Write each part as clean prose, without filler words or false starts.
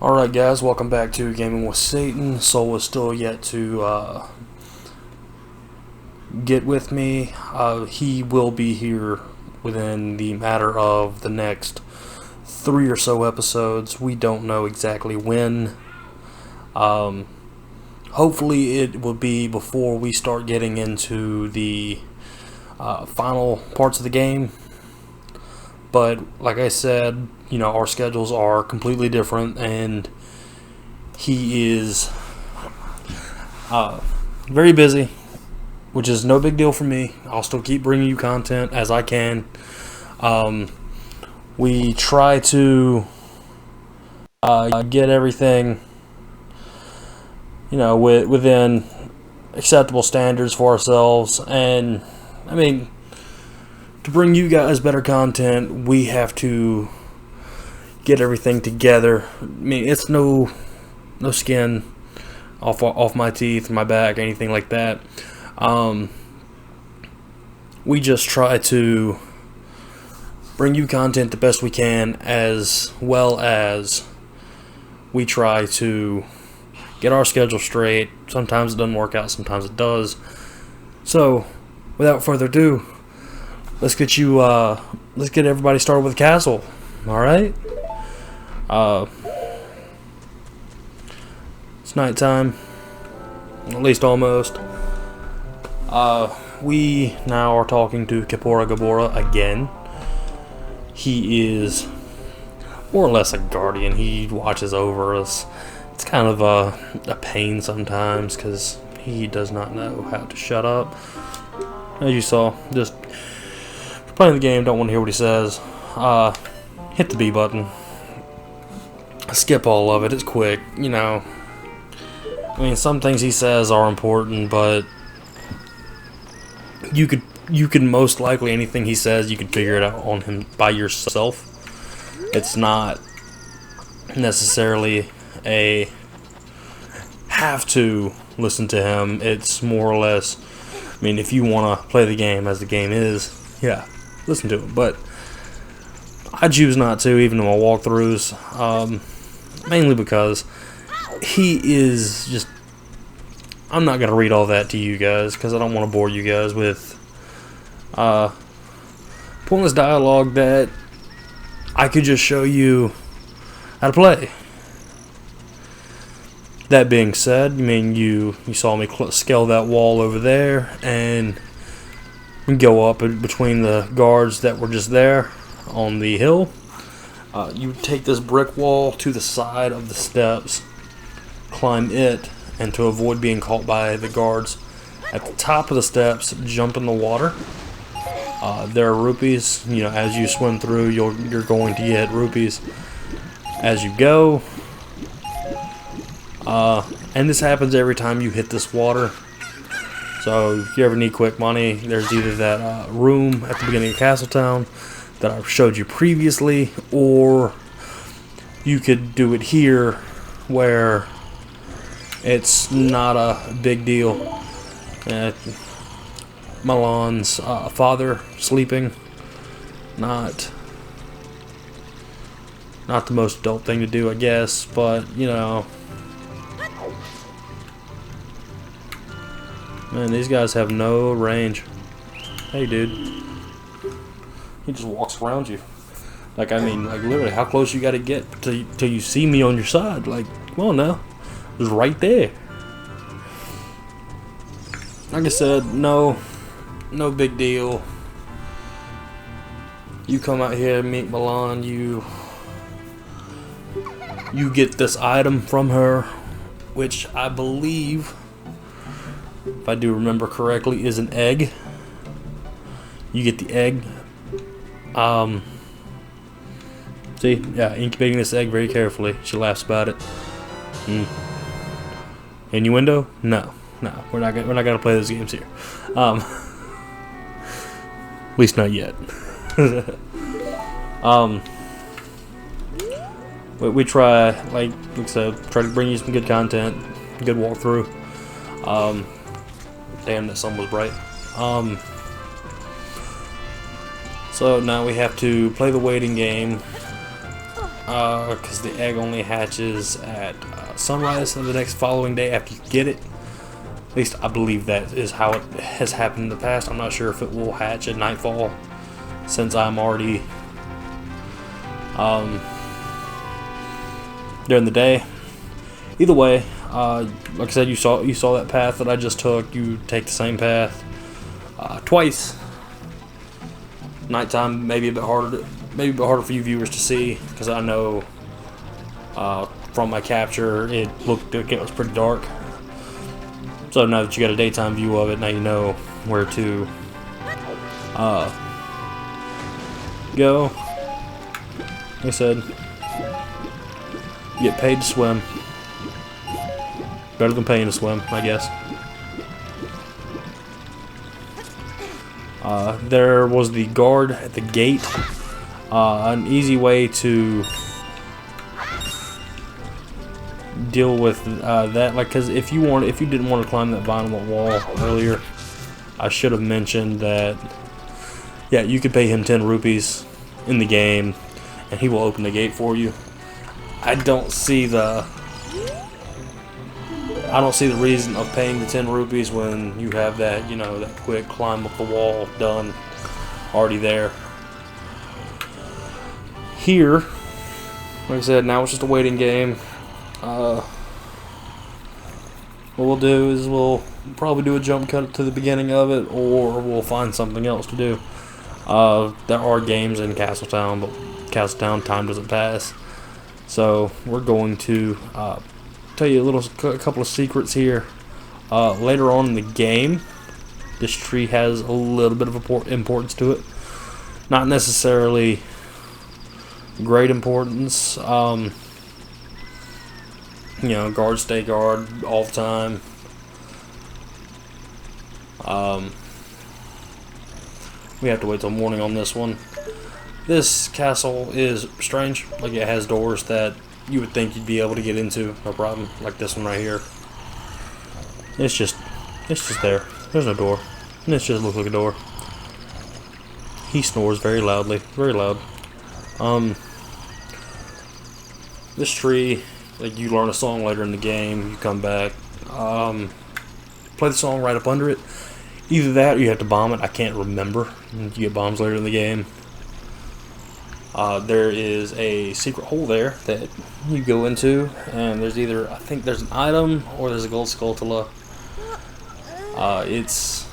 Alright guys, welcome back to Gaming with Satan. Soul is still yet to get with me. He will be here within the matter of the next 3 or so episodes. We don't know exactly when. Hopefully it will be before we start getting into the final parts of the game. But like I said, you know, our schedules are completely different, and he is very busy, which is no big deal for me. I'll still keep bringing you content as I can. We try to get everything, you know, within acceptable standards for ourselves, and I mean, to bring you guys better content, we have to get everything together. I mean, it's no skin off my teeth, my back, anything like that. We just try to bring you content the best we can, as well as we try to get our schedule straight. Sometimes it doesn't work out, sometimes it does. So, without further ado, let's get everybody started with the castle. All right. It's nighttime, at least almost. We now are talking to Kapora Gabora again. He is more or less a guardian. He watches over us. It's kind of a pain sometimes because he does not know how to shut up. As you saw, just playing the game, don't want to hear what he says. Hit the B button. Skip all of it. It's quick, you know. I mean, some things he says are important, but you could most likely, anything he says, you could figure it out on him by yourself. It's not necessarily a have to listen to him. It's more or less, I mean, if you want to play the game as the game is, yeah, listen to him. But I choose not to, even in my walkthroughs, mainly because he is just, I'm not going to read all that to you guys because I don't want to bore you guys with pointless dialogue that I could just show you how to play. That being said, I mean, you saw me scale that wall over there and go up between the guards that were just there on the hill. You take this brick wall to the side of the steps, climb it, and to avoid being caught by the guards at the top of the steps, jump in the water. There are rupees. You know, as you swim through, you're going to get rupees as you go. And this happens every time you hit this water. So if you ever need quick money, there's either that room at the beginning of Castletown that I showed you previously, or you could do it here where it's not a big deal. Milan's father sleeping, not the most adult thing to do, I guess, but you know, man, these guys have no range. Hey dude, he just walks around you. Like, I mean, like, literally, how close you gotta get till you see me on your side? Like, come on now. It was right there. Like I said, no big deal. You come out here, meet Milan, you get this item from her, which I believe, if I do remember correctly, is an egg. You get the egg. See, yeah, incubating this egg very carefully. She laughs about it. Innuendo? No, we're not gonna play those games here. At least not yet. We try, like I said, try to bring you some good content, good walkthrough. Damn, that sun was bright. So now we have to play the waiting game. because the egg only hatches at sunrise of the next following day after you get it. At least I believe that is how it has happened in the past. I'm not sure if it will hatch at nightfall, since I'm already during the day. Either way, like I said, you saw that path that I just took. You take the same path twice. Nighttime maybe a bit harder for you viewers to see, because I know from my capture it looked like it was pretty dark. So now that you got a daytime view of it, now you know where to go. Like I said, you get paid to swim. Better than paying to swim, I guess. There was the guard at the gate. An easy way to deal with that, like, because if you didn't want to climb that vinyl wall earlier, I should have mentioned that. Yeah, you could pay him 10 rupees in the game, and he will open the gate for you. I don't see the reason of paying the 10 rupees when you have that, you know, that quick climb up the wall done, already there. Here, like I said, now it's just a waiting game. What we'll do is we'll probably do a jump cut to the beginning of it, or we'll find something else to do. There are games in Castletown, but Castletown time doesn't pass. So we're going to tell you a couple of secrets here. Later on in the game, this tree has a little bit of importance to it. Not necessarily great importance. You know, guards stay guard all the time. We have to wait till morning on this one. This castle is strange. Like, it has doors that you would think you'd be able to get into, no problem. Like this one right here. It's just there. There's no door. And it just looks like a door. He snores very loudly. Very loud. This tree, like, you learn a song later in the game, you come back, play the song right up under it. Either that or you have to bomb it. I can't remember. You get bombs later in the game. There is a secret hole there that you go into, and there's either, I think there's an item or there's a gold skulltula. It's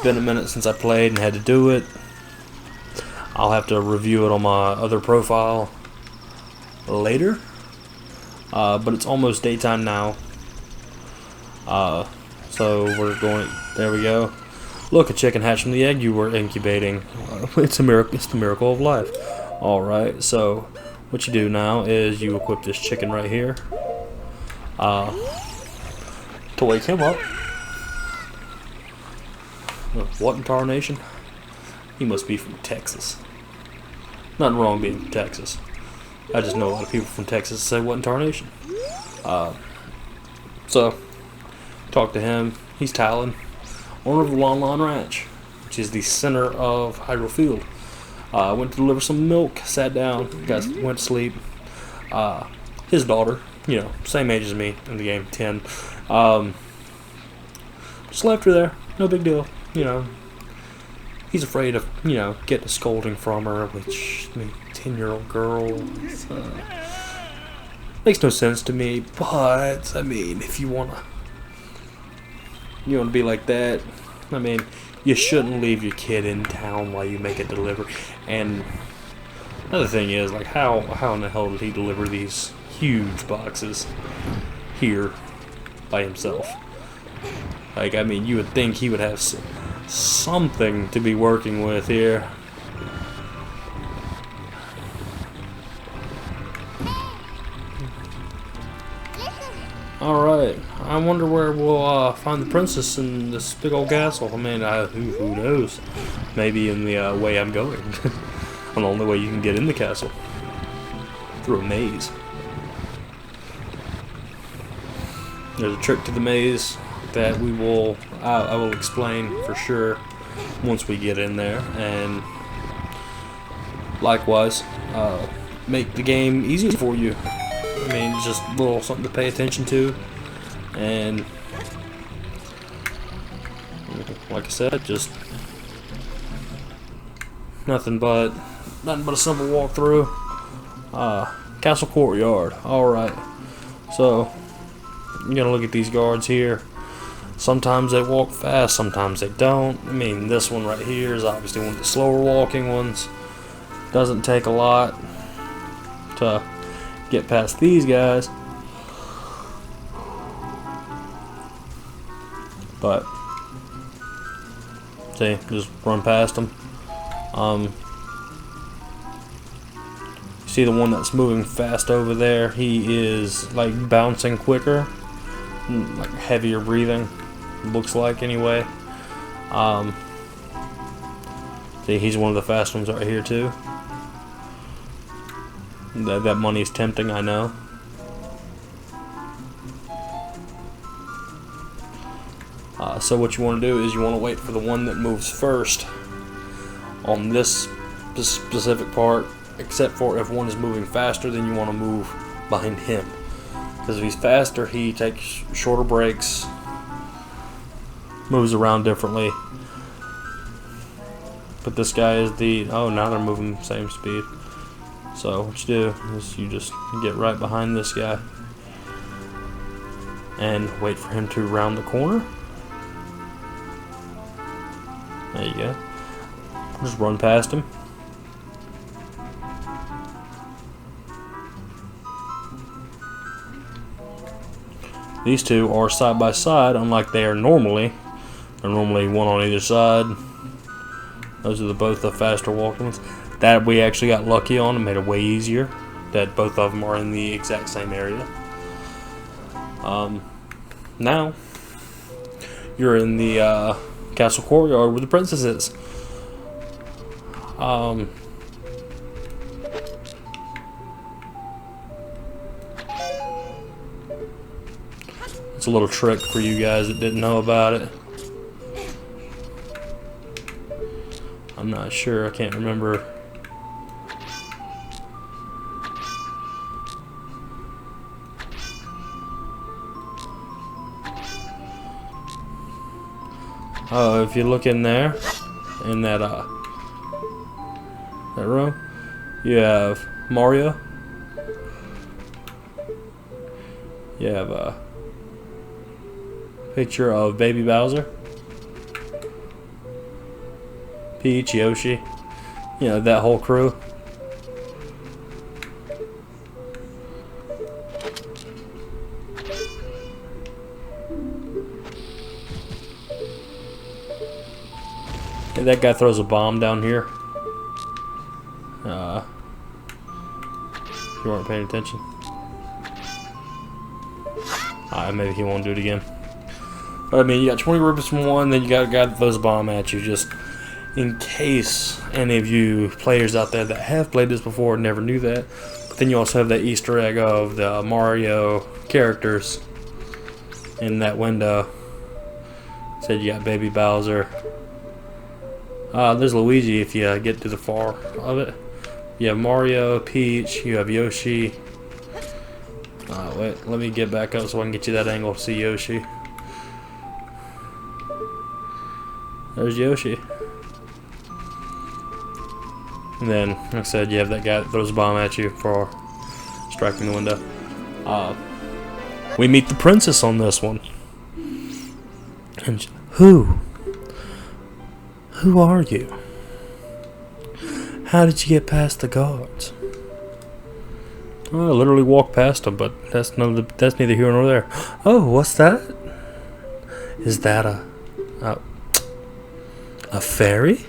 been a minute since I played and had to do it. I'll have to review it on my other profile later, but it's almost daytime now. So we're going. There we go. Look, a chicken hatched from the egg you were incubating. It's a miracle. It's the miracle of life. All right. So what you do now is you equip this chicken right here to wake him up. What in tarnation? He must be from Texas. Nothing wrong being from Texas. I just know a lot of people from Texas say what in tarnation. So talk to him. He's Talon, owner of the Lon Lon Ranch, which is the center of Hyrule Field. Went to deliver some milk, sat down, went to sleep. His daughter, you know, same age as me in the game, 10. Just left her there, no big deal, you know. He's afraid of, you know, getting a scolding from her, which, I mean, 10-year-old girl, makes no sense to me, but, I mean, if you want to be like that, I mean, you shouldn't leave your kid in town while you make a delivery. And another thing is, like, how in the hell did he deliver these huge boxes here by himself? Like, I mean, you would think he would have something to be working with here. Alright, I wonder where we'll find the princess in this big old castle. I mean, who knows? Maybe in the way I'm going. And the only way you can get in the castle. Through a maze. There's a trick to the maze that I will explain for sure once we get in there. And likewise, make the game easier for you. I mean, it's just a little something to pay attention to, and like I said, just nothing but a simple walkthrough. Castle courtyard. Alright, so you're gonna look at these guards here. Sometimes they walk fast, sometimes they don't. I mean, this one right here is obviously one of the slower walking ones. Doesn't take a lot to get past these guys, but see, just run past them. See the one that's moving fast over there, he is like bouncing quicker, like heavier breathing, looks like anyway. See, he's one of the fast ones right here too. That money's tempting, I know. So what you want to do is you want to wait for the one that moves first on this specific part, except for if one is moving faster, then you want to move behind him, because if he's faster, he takes shorter breaks, moves around differently. But this guy is now they're moving the same speed. So what you do is you just get right behind this guy and wait for him to round the corner. There you go. Just run past him. These two are side by side, unlike they are normally. They're normally one on either side. Those are both the faster walking ones. That we actually got lucky on and made it way easier that both of them are in the exact same area. Now you're in the castle courtyard where the princess is. It's a little trick for you guys that didn't know about it. I'm not sure, I can't remember. Oh, if you look in there, in that room, you have Mario. You have a picture of Baby Bowser, Peach, Yoshi, you know, that whole crew. And that guy throws a bomb down here. If you weren't paying attention. Maybe he won't do it again. But I mean, you got 20 rupees from one, then you got a guy that throws a bomb at you, just in case any of you players out there that have played this before never knew that. But then you also have that Easter egg of the Mario characters in that window. Said you got Baby Bowser. There's Luigi if you get to the far of it. You have Mario, Peach, you have Yoshi. Wait, let me get back up so I can get you that angle to see Yoshi. There's Yoshi. And then, like I said, you have that guy that throws a bomb at you for striking the window. We meet the princess on this one. And who are you? How did you get past the guards? I literally walked past them, but that's neither here nor there. Oh, what's that? Is that a fairy?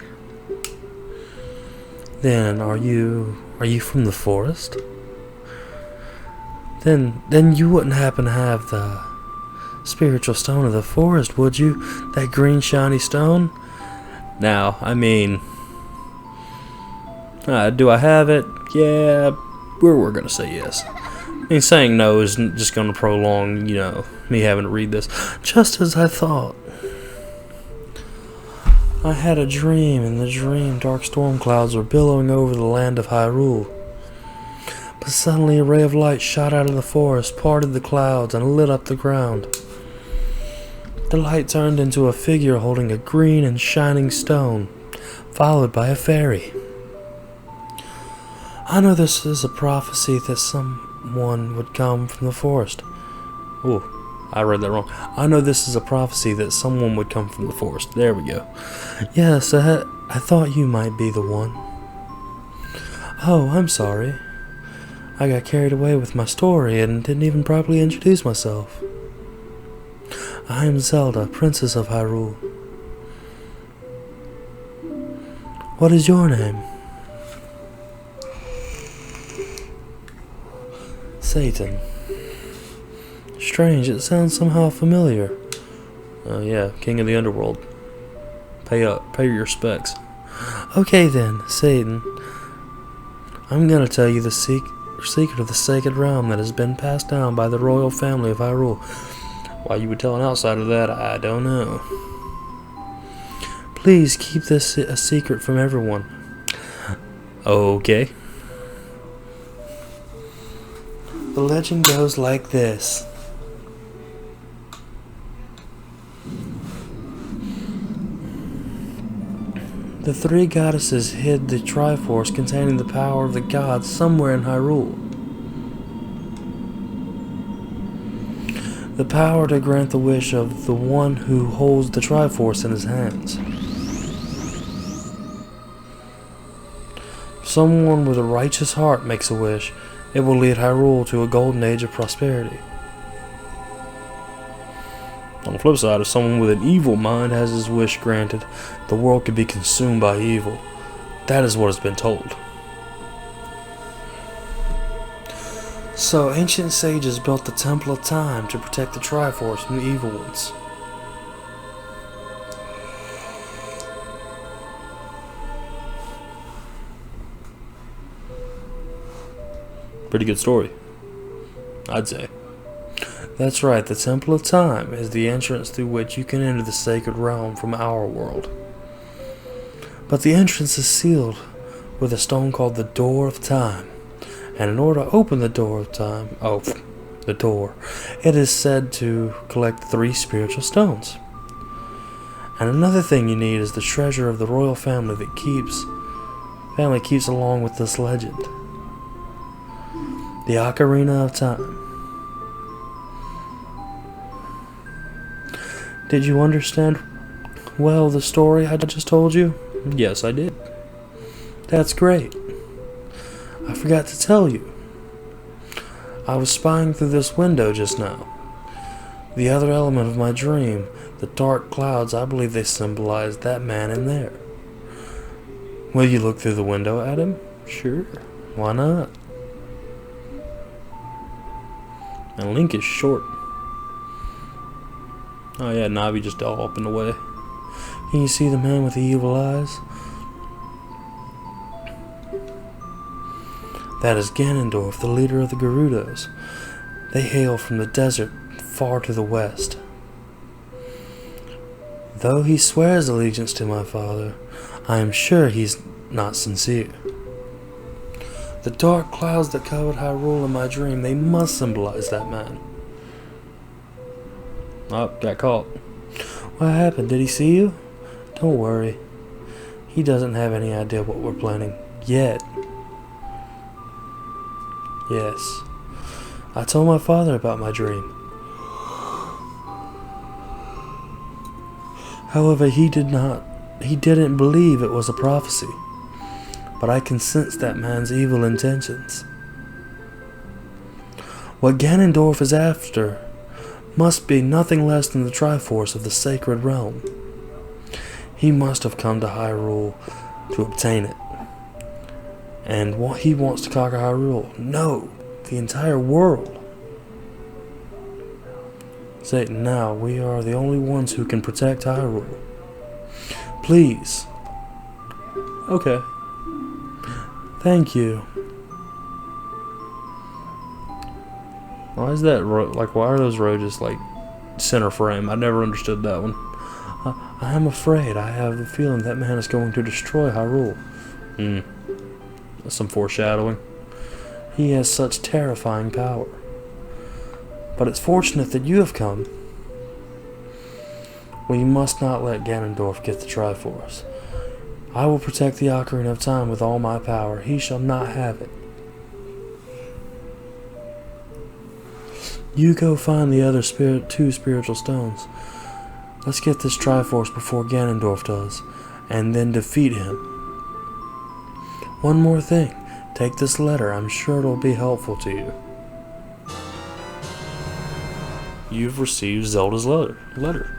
Then are you from the forest? Then you wouldn't happen to have the spiritual stone of the forest, would you? That green shiny stone? Now, I mean, do I have it? Yeah, we're gonna say yes. I mean, saying no is just gonna prolong, you know, me having to read this. Just as I thought. I had a dream, in the dream dark storm clouds were billowing over the land of Hyrule. Suddenly a ray of light shot out of the forest, parted the clouds, and lit up the ground. The light turned into a figure holding a green and shining stone, followed by a fairy. I know this is a prophecy that someone would come from the forest. Oh, I read that wrong. I know this is a prophecy that someone would come from the forest. There we go. Yes, I thought you might be the one. Oh, I'm sorry. I got carried away with my story and didn't even properly introduce myself. I am Zelda, Princess of Hyrule. What is your name? Satan. Strange, it sounds somehow familiar. Yeah, King of the Underworld. Pay up, pay your respects. Okay then, Satan. I'm gonna tell you the secret of the sacred realm that has been passed down by the royal family of Hyrule. Why you would tell an outsider that, I don't know. Please keep this a secret from everyone. Okay. The legend goes like this. The three goddesses hid the Triforce containing the power of the gods somewhere in Hyrule. The power to grant the wish of the one who holds the Triforce in his hands. If someone with a righteous heart makes a wish, it will lead Hyrule to a golden age of prosperity. On the flip side, if someone with an evil mind has his wish granted, the world could be consumed by evil. That is what has been told. So, ancient sages built the Temple of Time to protect the Triforce from the evil ones. Pretty good story, I'd say. That's right, the Temple of Time is the entrance through which you can enter the sacred realm from our world. But the entrance is sealed with a stone called the Door of Time. And in order to open the Door of Time, it is said to collect 3 spiritual stones. And another thing you need is the treasure of the royal family that keeps along with this legend. The Ocarina of Time. Did you understand well the story I just told you? Yes, I did. That's great. I forgot to tell you. I was spying through this window just now. The other element of my dream, the dark clouds, I believe they symbolize that man in there. Will you look through the window at him? Sure. Why not? And Link is short. Oh yeah, Navi just all up in the way. Can you see the man with the evil eyes? That is Ganondorf, the leader of the Gerudos. They hail from the desert far to the west. Though he swears allegiance to my father, I am sure he's not sincere. The dark clouds that covered Hyrule in my dream, they must symbolize that man. Oh, got caught. What happened? Did he see you? Don't worry. He doesn't have any idea what we're planning yet. Yes. I told my father about my dream. However, he didn't believe it was a prophecy. But I can sense that man's evil intentions. What Ganondorf is after must be nothing less than the Triforce of the sacred realm. He must have come to Hyrule to obtain it. And he wants to conquer Hyrule. No, the entire world. Satan, now we are the only ones who can protect Hyrule. Please. Okay. Thank you. Why is that why are those roads just like center frame? I never understood that one. I am afraid. I have the feeling that man is going to destroy Hyrule. That's some foreshadowing. He has such terrifying power. But it's fortunate that you have come. We must not let Ganondorf get the Triforce. I will protect the Ocarina of Time with all my power. He shall not have it. You go find the other two spiritual stones. Let's get this Triforce before Ganondorf does, and then defeat him. One more thing. Take this letter. I'm sure it'll be helpful to you. You've received Zelda's letter.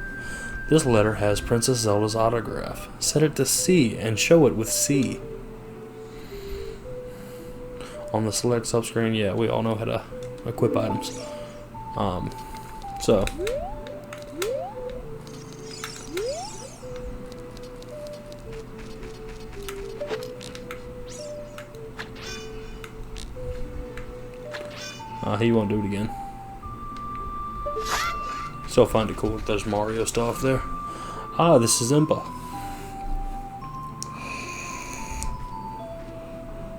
This letter has Princess Zelda's autograph. Set it to C and show it with C. On the select subscreen, yeah, we all know how to equip items. So he won't do it again. Still find it cool that there's Mario stuff there. Ah, this is Impa.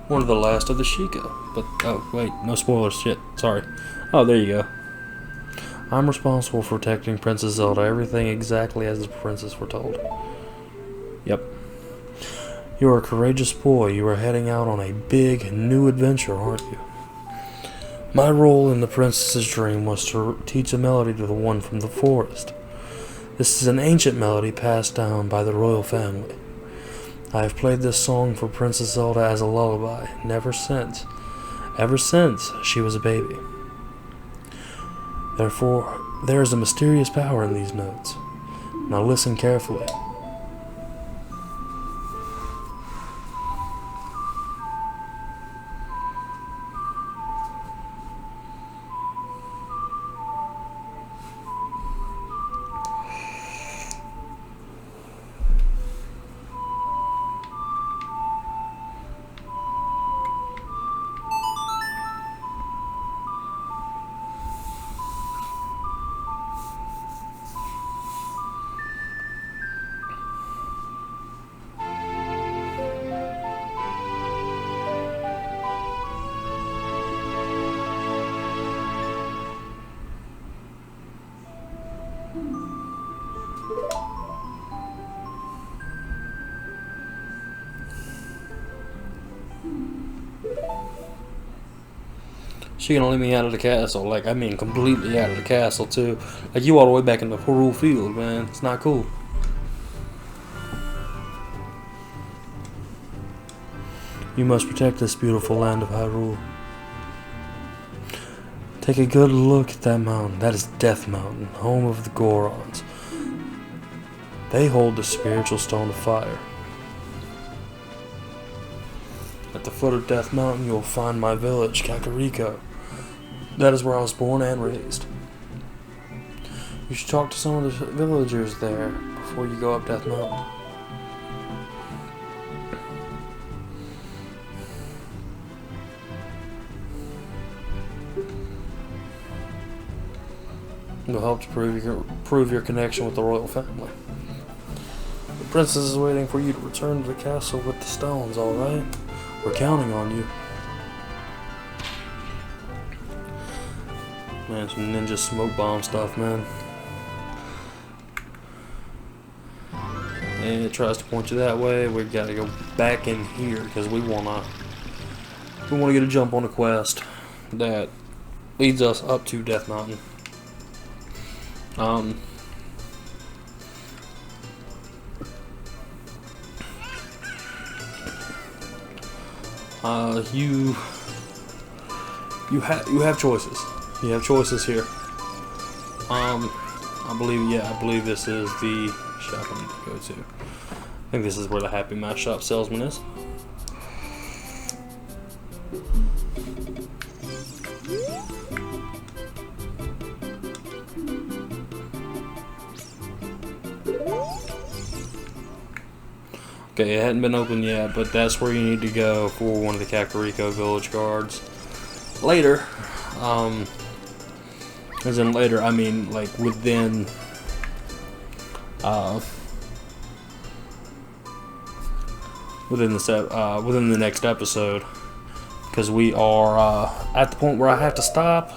One of the last of the Sheikah. But, oh, wait, no spoilers, shit, sorry. Oh, there you go. I'm responsible for protecting Princess Zelda, everything exactly as the princess foretold. Yep. You are a courageous boy. You are heading out on a big, new adventure, aren't you? My role in the princess's dream was to teach a melody to the one from the forest. This is an ancient melody passed down by the royal family. I have played this song for Princess Zelda as a lullaby, ever since she was a baby. Therefore, there is a mysterious power in these notes. Now listen carefully. She gonna let me out of the castle, like, I mean completely out of the castle too. Like, you all the way back in the Hyrule Field, man. It's not cool. You must protect this beautiful land of Hyrule. Take a good look at that mountain. That is Death Mountain, home of the Gorons. They hold the spiritual stone of fire. At the foot of Death Mountain, you will find my village, Kakariko. That is where I was born and raised. You should talk to some of the villagers there before you go up Death Mountain. It will help to prove your connection with the royal family. The princess is waiting for you to return to the castle with the stones, alright? We're counting on you. Man, some ninja smoke bomb stuff, man. And it tries to point you that way. We gotta go back in here because we wanna get a jump on a quest that leads us up to Death Mountain. You have choices. You have choices here. I believe this is the shop I need to go to. I think this is where the Happy Mask Shop salesman is. Okay, it hadn't been opened yet, but that's where you need to go for one of the Kakariko village guards. Later, as in later, I mean like within, within the next episode, because we are at the point where I have to stop.